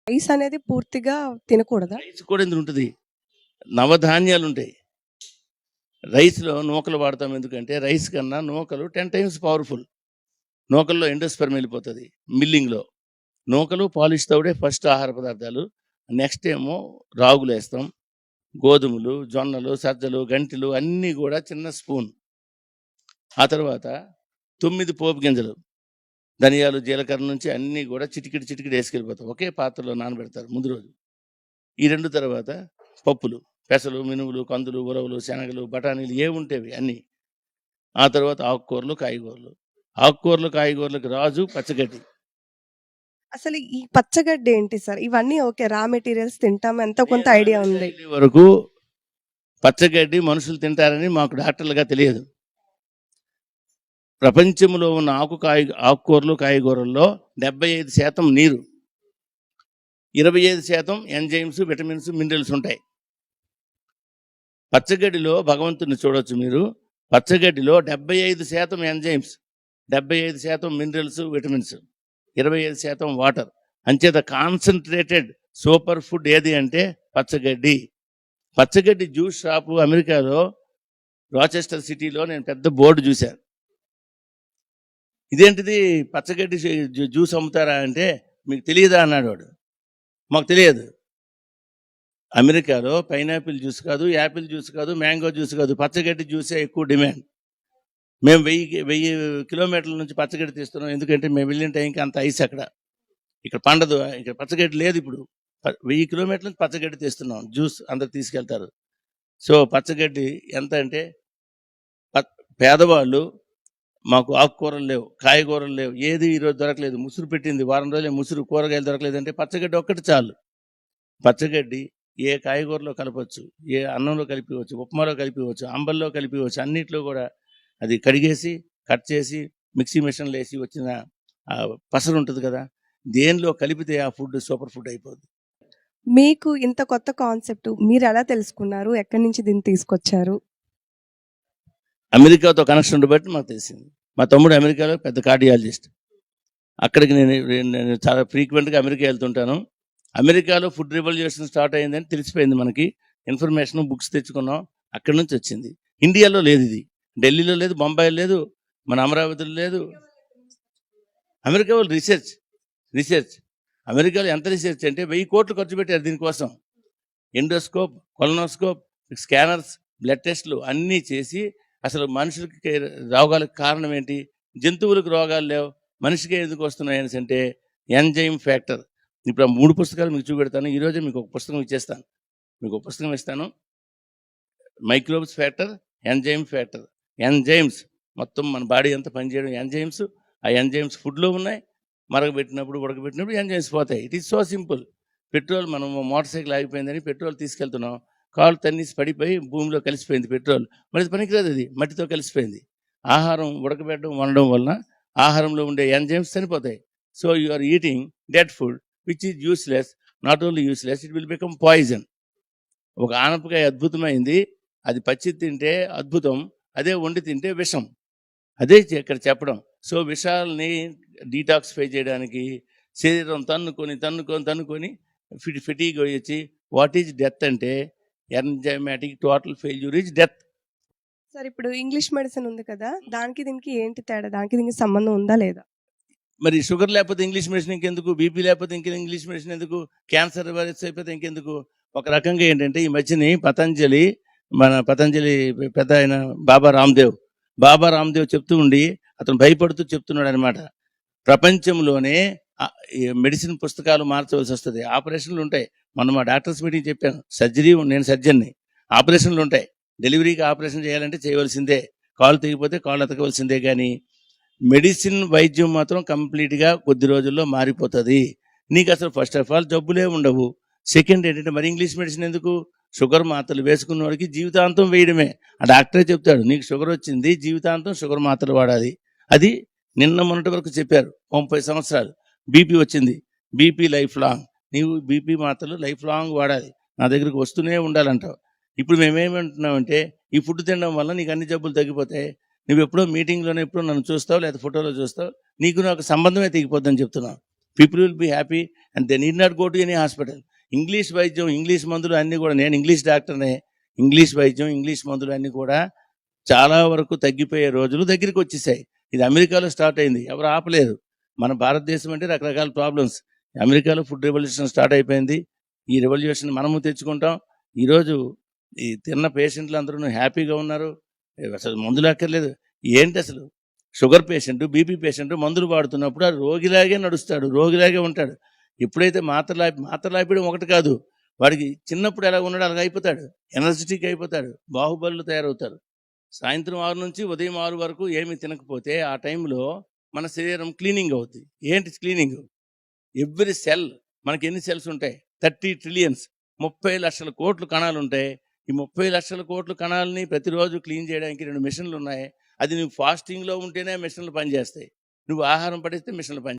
Rice అనేది పూర్తిగా తినకూడదా? Rice కూడా ఇందులో ఉంటుంది, నవధాన్యాలు ఉంటాయి. రైస్లో నూకలు వాడతాం, ఎందుకంటే రైస్ కన్నా నూకలు 10 times పవర్ఫుల్. నూకల్లో ఎండోస్పెర్మ్ వెళ్ళిపోతుంది మిల్లింగ్లో. నూకలు పాలిష్ తవుడే ఫస్ట్ ఆహార పదార్థాలు. నెక్స్ట్ ఏమో రాగులు వేస్తాం, గోధుమలు, జొన్నలు, సజ్జలు, గంటెలు అన్నీ కూడా చిన్న స్పూన్. ఆ తర్వాత 9 పోపు గింజలు, ధనియాలు, జీలకర్ర నుంచి అన్నీ కూడా చిటికిడి వేసుకెళ్ళిపోతాం. ఒకే పాత్రలో నానబెడతారు ముందు రోజు. ఈ 2 తర్వాత పప్పులు, పెసలు, మినుములు, కందులు, ఉలవలు, శనగలు, బఠానీలు ఏముంటేవి అన్నీ. ఆ తర్వాత ఆకుకూరలు, కాయగూరలు. ఆకుకూరలు, కాయగూరలకు రాజు పచ్చగడ్డి. అసలు ఈ పచ్చగడ్డి ఏంటి సార్? ఇవన్నీ ఓకే, రా మెటీరియల్స్ తింటాం, ఎంతో కొంత ఐడియా ఉంది. వరకు పచ్చగడ్డి మనుషులు తింటారని మాకు డాక్టర్లుగా తెలియదు. ప్రపంచంలో ఉన్న ఆకుకూరలు, కాయగూరల్లో 75% నీరు, 25% ఎంజైమ్స్, విటమిన్స్, మినరల్స్ ఉంటాయి. పచ్చగడ్డిలో భగవంతుని చూడవచ్చు మీరు. పచ్చగడ్డిలో 75% ఎంజైమ్స్, 75% మినరల్స్, విటమిన్స్, 25% వాటర్. అంచేత కాన్సన్ట్రేటెడ్ సూపర్ ఫుడ్ ఏది అంటే పచ్చగడ్డి. పచ్చగడ్డి జ్యూస్ షాపు అమెరికాలో రాచెస్టర్ సిటీలో నేను పెద్ద బోర్డు చూశాను. ఇదేంటిది పచ్చగడ్డి జ్యూస్ అమ్ముతారా అంటే, మీకు తెలియదా అన్నాడు వాడు. మాకు తెలియదు. అమెరికాలో పైనాపిల్ జ్యూస్ కాదు, యాపిల్ జ్యూస్ కాదు, మ్యాంగో జ్యూస్ కాదు, పచ్చగడ్డి జ్యూసే ఎక్కువ డిమాండ్. మేము 1000 కిలోమీటర్ల నుంచి పచ్చగడ్డి తీస్తున్నాం, ఎందుకంటే మేము వెళ్ళిన టైంకి అంత ఐస్ అక్కడ. ఇక్కడ పండదు, ఇక్కడ పచ్చగడ్డి లేదు. ఇప్పుడు 1000 కిలోమీటర్ల నుంచి పచ్చగడ్డి తీస్తున్నాం, జ్యూస్ అందరు తీసుకెళ్తారు. సో పచ్చగడ్డి ఎంత అంటే, పేదవాళ్ళు మాకు ఆకుకూరలు లేవు, కాయగూరలు లేవు, ఏది ఈరోజు దొరకలేదు, ముసురు పెట్టింది వారం రోజులే, ముసురు, కూరగాయలు దొరకలేదంటే పచ్చగడ్డి ఒక్కటి చాలు. పచ్చగడ్డి ఏ కాయగూరలో కలపవచ్చు, ఏ అన్నంలో కలిపివచ్చు, ఉప్మాలో కలిపివచ్చు, అంబల్లో కలిపివచ్చు, అన్నిట్లో కూడా అది కడిగేసి కట్ చేసి మిక్సీ మిషన్లో వేసి వచ్చిన పసరు ఉంటుంది కదా, దేనిలో కలిపితే ఆ ఫుడ్ సూపర్ ఫుడ్ అయిపోద్ది. మీకు ఇంత కొత్త కాన్సెప్ట్ మీరు ఎలా తెలుసుకున్నారు? ఎక్కడి నుంచి దీన్ని తీసుకొచ్చారు? అమెరికాతో కనెక్షన్ బట్టి మాకు తెలిసింది. మా తమ్ముడు అమెరికాలో పెద్ద కార్డియాలజిస్ట్. అక్కడికి నేను చాలా ఫ్రీక్వెంట్గా అమెరికా వెళ్తుంటాను. అమెరికాలో ఫుడ్ రివల్యూషన్ స్టార్ట్ అయిందని తెలిసిపోయింది మనకి. ఇన్ఫర్మేషన్, బుక్స్ తెచ్చుకున్నాం, అక్కడి నుంచి వచ్చింది. ఇండియాలో లేదు ఇది, ఢిల్లీలో లేదు, బొంబాయిలో లేదు, మన అమరావతిలో లేదు. అమెరికా వాళ్ళు రీసెర్చ్ అమెరికాలో ఎంత రీసెర్చ్ అంటే 1000 కోట్లు ఖర్చు పెట్టారు దీనికోసం. ఎండోస్కోప్, కొలనోస్కోప్, స్కానర్స్, బ్లడ్ టెస్ట్లు అన్నీ చేసి అసలు మనుషులకి రోగాలకు కారణం ఏంటి, జంతువులకు రోగాలు లేవు, మనిషికి ఎందుకు వస్తున్నాయి అనేసి అంటే ఎంజైమ్ ఫ్యాక్టర్. ఇప్పుడు ఆ 3 పుస్తకాలు మీకు చూపెడతాను. ఈరోజే మీకు ఒక పుస్తకం ఇచ్చేస్తాను. మీకు ఒక పుస్తకం ఇస్తాను. Microbes factor, enzyme factor. Enzymes మొత్తం మన బాడీ అంతా పనిచేయడం ఎంజైమ్స్. ఆ ఎంజైమ్స్ ఫుడ్లో ఉన్నాయి. ఉడకబెట్టినప్పుడు ఎంజైమ్స్ పోతాయి. It is so simple. Petrol, మనం మోటార్ సైకిల్ ఆగిపోయిందని పెట్రోల్ తీసుకెళ్తున్నాం, కాలు తన్నేసి పడిపోయి భూమిలో కలిసిపోయింది పెట్రోల్. మరి పనికిరాదు, అది మట్టితో కలిసిపోయింది. ఆహారం ఉడకబెట్టడం, వండడం వలన ఆహారంలో ఉండే ఎంజైమ్స్ చనిపోతాయి. So you are eating dead food which is useless. Not only useless, it will become poison. ఒక ఆనపకాయ అద్భుతమైంది, అది పచ్చి తింటే అద్భుతం, అదే వండి తింటే విషం. అదే ఇక్కడ చెప్పడం. సో విషాలని డీటాక్సిఫై చేయడానికి శరీరం తన్నుకొని ఫిటీగ్ వచ్చి వాట్ ఈజ్ డెత్ అంటే enzymatic total failure is death. Sir, ఇప్పుడు ఇంగ్లీష్ మెడిసిన్ ఉంది కదా, దానికి దీనికి ఏంటి తేడా? దానికి దీనికి సంబంధం ఉందా లేదా? మరి షుగర్ లేకపోతే ఇంగ్లీష్ మెడిసిన్ ఇంకెందుకు, బీపీ లేకపోతే ఇంగ్లీష్ మెడిసిన్ ఎందుకు, క్యాన్సర్ వైరస్ అయిపోతే ఇంకెందుకు? ఒక రకంగా ఏంటంటే ఈ మధ్యని మన పతంజలి పెద్ద ఆయన బాబా రామ్దేవ్ చెప్తూ ఉండి అతను భయపడుతూ చెప్తున్నాడు అనమాట. ప్రపంచంలోనే మెడిసిన్ పుస్తకాలు మార్చవలసి వస్తుంది. ఆపరేషన్లు ఉంటాయి. మొన్న మా డాక్టర్స్ మీటింగ్ చెప్పాను, నేను సర్జన్ని, ఆపరేషన్లు ఉంటాయి. డెలివరీకి ఆపరేషన్ చేయాలంటే చేయవలసిందే, కాలు తెగిపోతే కాళ్ళు అతకవలసిందే. కానీ మెడిసిన్, వైద్యం మాత్రం కంప్లీట్గా కొద్ది రోజుల్లో మారిపోతుంది. నీకు అసలు ఫస్ట్ ఆఫ్ ఆల్ జబ్బులే ఉండవు. సెకండ్ ఏంటంటే మరి ఇంగ్లీష్ మెడిసిన్ ఎందుకు? షుగర్ మాత్రలు వేసుకున్న వాడికి జీవితాంతం వేయడమే. ఆ డాక్టరే చెప్తాడు, నీకు షుగర్ వచ్చింది, జీవితాంతం షుగర్ మాత్రలు వాడాలి. అది నిన్న మొన్నటి వరకు చెప్పారు. 30 సంవత్సరాలు బీపీ వచ్చింది, బీపీ లైఫ్ లాంగ్, నీవు బీపీ మాత్రలు లైఫ్ లాంగ్ వాడాలి, నా దగ్గరికి వస్తూనే ఉండాలంటావు. ఇప్పుడు మేమేమంటున్నామంటే ఈ ఫుడ్ తినడం వల్ల నీకు అన్ని జబ్బులు తగ్గిపోతాయి, నువ్వు ఎప్పుడో మీటింగ్లోనే ఎప్పుడో నన్ను చూస్తావు, లేదా ఫోటోలో చూస్తావు, నీకు నాకు సంబంధమే తెగిపోద్దని చెప్తున్నావు. People will be happy and they need not go to any hospital. English వైద్యం, ఇంగ్లీష్ మందులు అన్నీ కూడా, నేను ఇంగ్లీష్ డాక్టర్నే, ఇంగ్లీష్ వైద్యం, ఇంగ్లీష్ మందులు అన్నీ కూడా చాలా వరకు తగ్గిపోయే రోజులు దగ్గరికి వచ్చేసాయి. ఇది అమెరికాలో స్టార్ట్ అయింది, ఎవరు ఆపలేరు. మన భారతదేశం అంటే రకరకాల ప్రాబ్లమ్స్. అమెరికాలో ఫుడ్ రెవల్యూషన్ స్టార్ట్ అయిపోయింది. ఈ రెవల్యూషన్ మనము తెచ్చుకుంటాం. ఈరోజు ఈ తిన్న పేషెంట్లు అందరూ హ్యాపీగా ఉన్నారు. అసలు మందులు అక్కర్లేదు. ఏంటి అసలు షుగర్ పేషెంట్, బీపీ పేషెంట్ మందులు వాడుతున్నప్పుడు ఆ రోగిలాగే నడుస్తాడు, రోగిలాగే ఉంటాడు. ఎప్పుడైతే మాత్రలు ఆపేయడం ఒకటి కాదు, వాడికి చిన్నప్పుడు ఎలా ఉన్నాడో అలాగ అయిపోతాడు, ఎనర్జెటిక్ అయిపోతాడు, బాహుబలులు తయారవుతారు. సాయంత్రం 6 నుంచి ఉదయం 6 వరకు ఏమి తినకపోతే ఆ టైంలో మన శరీరం క్లీనింగ్ అవుతుంది. ఏంటి క్లీనింగ్? ఎవ్రీ సెల్, మనకి ఎన్ని సెల్స్ ఉంటాయి? 30 ట్రిలియన్స్, 30 లక్షల కోట్లు కణాలు ఉంటాయి. ఈ 30 లక్షల కోట్ల కణాలని ప్రతిరోజు క్లీన్ చేయడానికి 2 మిషన్లు ఉన్నాయి. అది నువ్వు ఫాస్టింగ్లో ఉంటేనే మిషన్లు పనిచేస్తాయి, నువ్వు ఆహారం పడిస్తే మిషన్లు పని